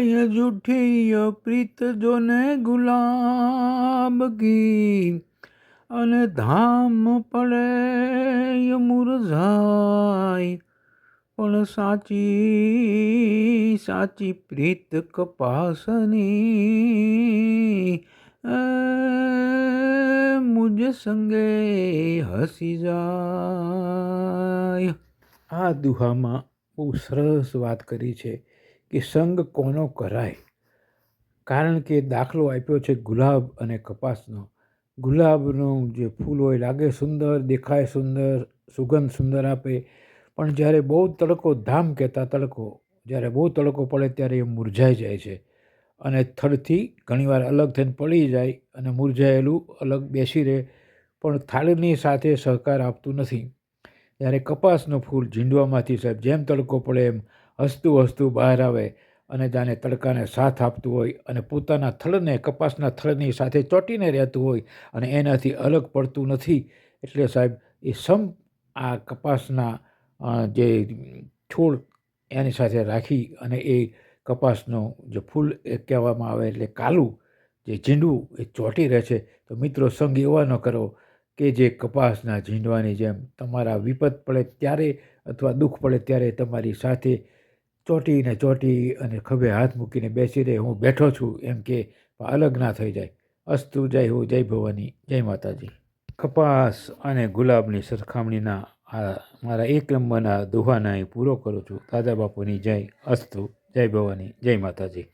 ये जूठी प्रीत जोने गुलाब की અને ધામ પડે એ મુરઝાય પણ સાચી સાચી પ્રીત કપાસની મુજ સંગે હસી જાય. આ દુહામાં બહુ સરસ વાત કરી છે કે સંગ કોનો કરાય, કારણ કે દાખલો આપ્યો છે ગુલાબ અને કપાસનો. ગુલાબનું જે ફૂલ હોય લાગે સુંદર, દેખાય સુંદર, સુગંધ સુંદર આપે, પણ જ્યારે બહુ તડકો, ધામ કહેતા તડકો, જ્યારે બહુ તડકો પડે ત્યારે એ મુરઝાઈ જાય છે અને થડથી ઘણીવાર અલગ થઈને પડી જાય અને મુરઝાયેલું અલગ બેસી રહે, પણ થાળીની સાથે સહકાર આપતું નથી. જ્યારે કપાસનું ફૂલ ઝીંડવામાંથી સાહેબ જેમ તડકો પડે એમ હસતું હસતું બહાર આવે અને જાણે તડકાને સાથ આપતું હોય અને પોતાના થડને, કપાસના થડની સાથે ચોંટીને રહેતું હોય અને એનાથી અલગ પડતું નથી. એટલે સાહેબ એ આ કપાસના જે છોડ એની સાથે રાખી અને એ કપાસનો જે ફૂલ એ કહેવામાં આવે એટલે કાલું જે ઝીંડવું એ ચોંટી રહે છે. તો મિત્રો સંગ એવા ન કરો કે જે કપાસના ઝીંડવાની જેમ તમારા વિપત પડે ત્યારે અથવા દુઃખ પડે ત્યારે તમારી સાથે ચોંટી અને ખભે હાથ મૂકીને બેસી રહે, હું બેઠો છું એમ કે અલગ ના થઈ જાય. અસ્તુ, જય હો, જય ભવાની, જય માતાજી. કપાસ અને ગુલાબની સરખામણીના આ મારા 1 નંબરના દોહાને અહીં પૂરો કરું છું. દાદા બાપુની જય. અસ્તુ, જય ભવાની, જય માતાજી.